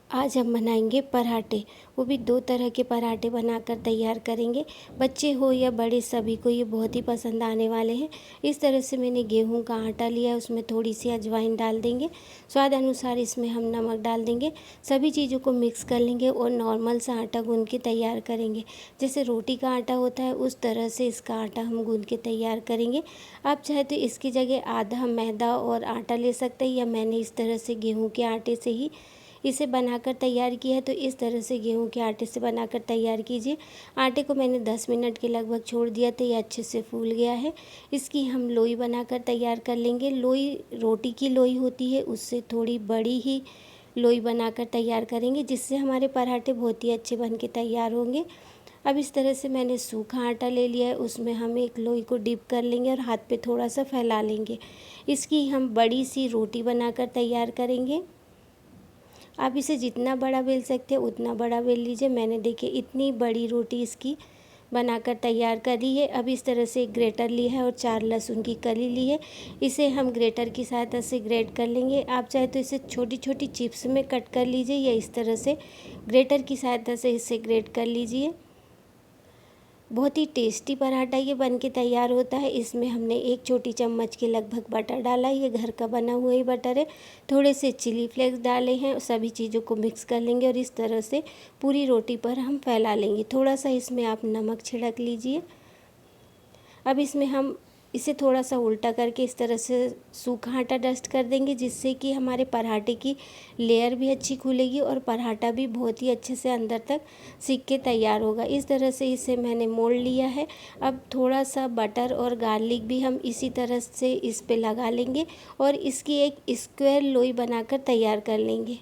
आज हम बनाएंगे पराठे। वो भी दो तरह के पराठे बनाकर तैयार करेंगे। बच्चे हो या बड़े सभी को ये बहुत ही पसंद आने वाले हैं। इस तरह से मैंने गेहूं का आटा लिया है, उसमें थोड़ी सी अजवाइन डाल देंगे। स्वाद अनुसार इसमें हम नमक डाल देंगे। सभी चीज़ों को मिक्स कर लेंगे और नॉर्मल सा आटा गूंद के तैयार करेंगे। जैसे रोटी का आटा होता है उस तरह से इसका आटा हम गूंद के तैयार करेंगे। आप चाहे तो इसकी जगह आधा मैदा और आटा ले सकते हैं, या मैंने इस तरह से गेहूँ के आटे से ही इसे बनाकर तैयार किया है। तो इस तरह से गेहूं के आटे से बनाकर तैयार कीजिए। आटे को मैंने 10 मिनट के लगभग छोड़ दिया था, ये अच्छे से फूल गया है। इसकी हम लोई बनाकर तैयार कर लेंगे। लोई रोटी की लोई होती है, उससे थोड़ी बड़ी ही लोई बनाकर तैयार करेंगे, जिससे हमारे पराठे बहुत ही अच्छे बन के तैयार होंगे। अब इस तरह से मैंने सूखा आटा ले लिया है, उसमें हम एक लोई को डिप कर लेंगे और हाथ पे थोड़ा सा फैला लेंगे। इसकी हम बड़ी सी रोटी बनाकर तैयार करेंगे। आप इसे जितना बड़ा बेल सकते हैं उतना बड़ा बेल लीजिए। मैंने देखिए इतनी बड़ी रोटी इसकी बनाकर तैयार करी है। अब इस तरह से एक ग्रेटर लिया है और 4 लहसुन की कली ली है। इसे हम ग्रेटर की सहायता से ग्रेट कर लेंगे। आप चाहे तो इसे छोटी छोटी चिप्स में कट कर लीजिए, या इस तरह से ग्रेटर की सहायता से इसे ग्रेट कर लीजिए। बहुत ही टेस्टी पराठा ये बन के तैयार होता है। इसमें हमने 1 छोटी चम्मच के लगभग बटर डाला है, ये घर का बना हुआ ही बटर है। थोड़े से चिली फ्लेक्स डाले हैं। सभी चीज़ों को मिक्स कर लेंगे और इस तरह से पूरी रोटी पर हम फैला लेंगे। थोड़ा सा इसमें आप नमक छिड़क लीजिए। अब इसमें हम इसे थोड़ा सा उल्टा करके इस तरह से सूखा आटा डस्ट कर देंगे, जिससे कि हमारे पराठे की लेयर भी अच्छी खुलेगी और पराठा भी बहुत ही अच्छे से अंदर तक सीख के तैयार होगा। इस तरह से इसे मैंने मोड़ लिया है। अब थोड़ा सा बटर और गार्लिक भी हम इसी तरह से इस पे लगा लेंगे और इसकी एक स्क्वायर लोई बनाकर तैयार कर लेंगे।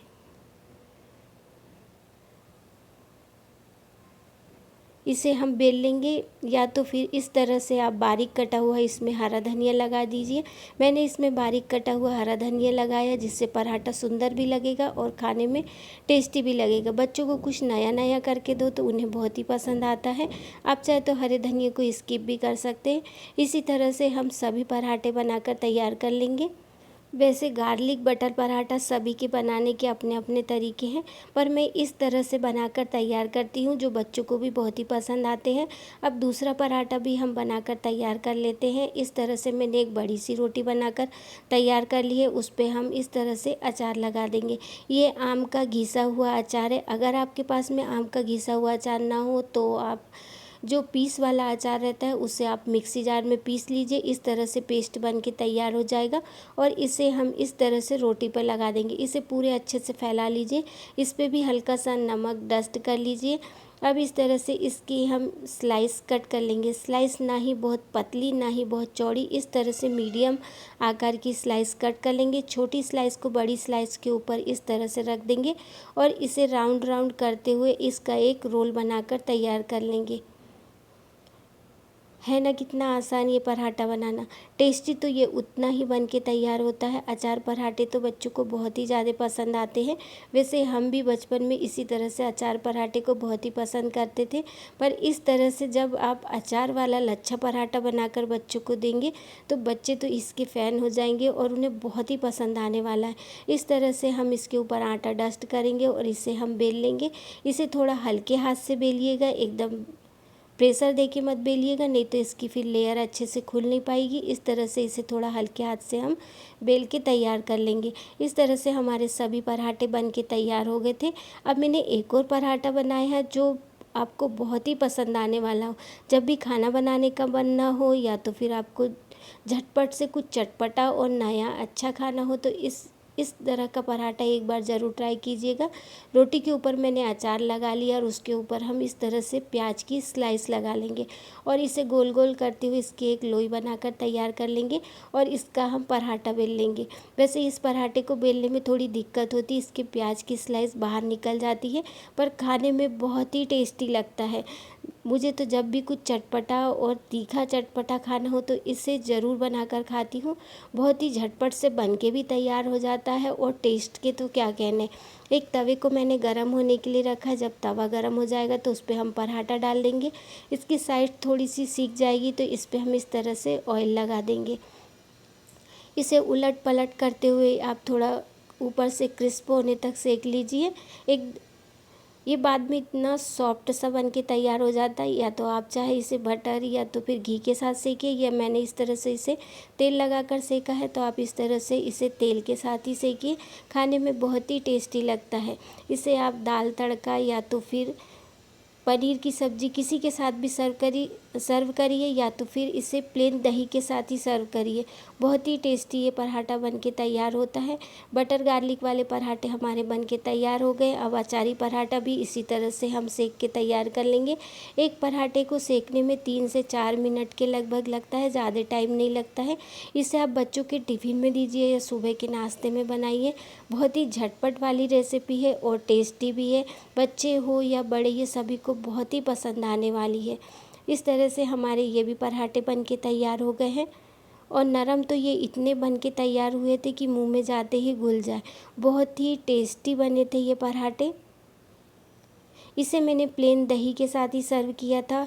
इसे हम बेल लेंगे, या तो फिर इस तरह से आप बारीक कटा हुआ इसमें हरा धनिया लगा दीजिए। मैंने इसमें बारीक कटा हुआ हरा धनिया लगाया, जिससे पराठा सुंदर भी लगेगा और खाने में टेस्टी भी लगेगा। बच्चों को कुछ नया नया करके दो तो उन्हें बहुत ही पसंद आता है। आप चाहे तो हरे धनिया को स्किप भी कर सकते हैं। इसी तरह से हम सभी पराठे बनाकर तैयार कर लेंगे। वैसे गार्लिक बटर पराठा सभी के बनाने के अपने अपने तरीके हैं, पर मैं इस तरह से बनाकर तैयार करती हूँ, जो बच्चों को भी बहुत ही पसंद आते हैं। अब दूसरा पराठा भी हम बनाकर तैयार कर लेते हैं। इस तरह से मैंने एक बड़ी सी रोटी बनाकर तैयार कर ली है। उस पर हम इस तरह से अचार लगा देंगे। ये आम का घिसा हुआ अचार है। अगर आपके पास में आम का घिसा हुआ अचार ना हो तो आप जो पीस वाला अचार रहता है उसे आप मिक्सी जार में पीस लीजिए। इस तरह से पेस्ट बन के तैयार हो जाएगा और इसे हम इस तरह से रोटी पर लगा देंगे। इसे पूरे अच्छे से फैला लीजिए। इस पर भी हल्का सा नमक डस्ट कर लीजिए। अब इस तरह से इसकी हम स्लाइस कट कर लेंगे। स्लाइस ना ही बहुत पतली ना ही बहुत चौड़ी, इस तरह से मीडियम आकार की स्लाइस कट कर लेंगे। छोटी स्लाइस को बड़ी स्लाइस के ऊपर इस तरह से रख देंगे और इसे राउंड राउंड करते हुए इसका एक रोल बनाकर तैयार कर लेंगे। है ना कितना आसान ये पराठा बनाना। टेस्टी तो ये उतना ही बन के तैयार होता है। अचार पराठे तो बच्चों को बहुत ही ज़्यादा पसंद आते हैं। वैसे हम भी बचपन में इसी तरह से अचार पराठे को बहुत ही पसंद करते थे, पर इस तरह से जब आप अचार वाला लच्छा पराठा बनाकर बच्चों को देंगे तो बच्चे तो इसके फ़ैन हो जाएंगे और उन्हें बहुत ही पसंद आने वाला है। इस तरह से हम इसके ऊपर आटा डस्ट करेंगे और इसे हम बेल लेंगे। इसे थोड़ा हल्के हाथ से बेलिएगा, एकदम प्रेशर देके मत बेलिएगा, नहीं तो इसकी फिर लेयर अच्छे से खुल नहीं पाएगी। इस तरह से इसे थोड़ा हल्के हाथ से हम बेल के तैयार कर लेंगे। इस तरह से हमारे सभी पराठे बन के तैयार हो गए थे। अब मैंने एक और पराठा बनाया है जो आपको बहुत ही पसंद आने वाला हो। जब भी खाना बनाने का मन ना हो, या तो फिर आपको झटपट से कुछ चटपटा और नया अच्छा खाना हो, तो इस तरह का पराठा एक बार ज़रूर ट्राई कीजिएगा। रोटी के ऊपर मैंने अचार लगा लिया और उसके ऊपर हम इस तरह से प्याज की स्लाइस लगा लेंगे और इसे गोल गोल करते हुए इसकी एक लोई बनाकर तैयार कर लेंगे और इसका हम पराठा बेल लेंगे। वैसे इस पराठे को बेलने में थोड़ी दिक्कत होती है, इसके प्याज की स्लाइस बाहर निकल जाती है, पर खाने में बहुत ही टेस्टी लगता है। मुझे तो जब भी कुछ चटपटा और तीखा चटपटा खाना हो तो इसे ज़रूर बनाकर खाती हूँ। बहुत ही झटपट से बन के भी तैयार हो जाता है और टेस्ट के तो क्या कहने। एक तवे को मैंने गरम होने के लिए रखा है। जब तवा गरम हो जाएगा तो उस पर हम पराठा डाल देंगे। इसकी साइड थोड़ी सी सीख जाएगी तो इस पर हम इस तरह से ऑयल लगा देंगे। इसे उलट पलट करते हुए आप थोड़ा ऊपर से क्रिस्प होने तक सेक लीजिए। एक ये बाद में इतना सॉफ्ट सा बन के तैयार हो जाता है। या तो आप चाहे इसे बटर या तो फिर घी के साथ सेकिए, या मैंने इस तरह से इसे तेल लगाकर सेका है, तो आप इस तरह से इसे तेल के साथ ही सेकिए। खाने में बहुत ही टेस्टी लगता है। इसे आप दाल तड़का या तो फिर पनीर की सब्ज़ी किसी के साथ भी सर्व करिए, या तो फिर इसे प्लेन दही के साथ ही सर्व करिए। बहुत ही टेस्टी ये पराठा बन के तैयार होता है। बटर गार्लिक वाले पराठे हमारे बन के तैयार हो गए। अब अचारी पराठा भी इसी तरह से हम सेक के तैयार कर लेंगे। एक पराठे को सेकने में 3 से 4 मिनट के लगभग लगता है, ज़्यादा टाइम नहीं लगता है। इसे आप बच्चों के टिफ़िन में दीजिए या सुबह के नाश्ते में बनाइए। बहुत ही झटपट वाली रेसिपी है और टेस्टी भी है। बच्चे हो या बड़े, ये सभी को बहुत ही पसंद आने वाली है। इस तरह से हमारे ये भी पराठे बन के तैयार हो गए हैं। और नरम तो ये इतने बन के तैयार हुए थे कि मुंह में जाते ही घुल जाए। बहुत ही टेस्टी बने थे ये पराठे। इसे मैंने प्लेन दही के साथ ही सर्व किया था।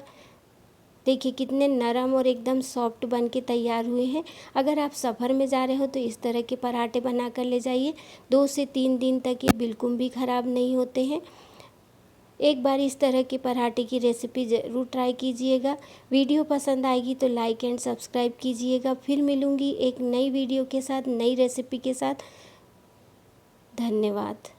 देखिए कितने नरम और एकदम सॉफ्ट बन के तैयार हुए हैं। अगर आप सफ़र में जा रहे हो तो इस तरह के पराठे बना कर ले जाइए। 2 से 3 दिन तक ये बिल्कुल भी ख़राब नहीं होते हैं। एक बार इस तरह के पराठे की रेसिपी ज़रूर ट्राई कीजिएगा। वीडियो पसंद आएगी तो लाइक एंड सब्सक्राइब कीजिएगा। फिर मिलूँगी एक नई वीडियो के साथ, नई रेसिपी के साथ। धन्यवाद।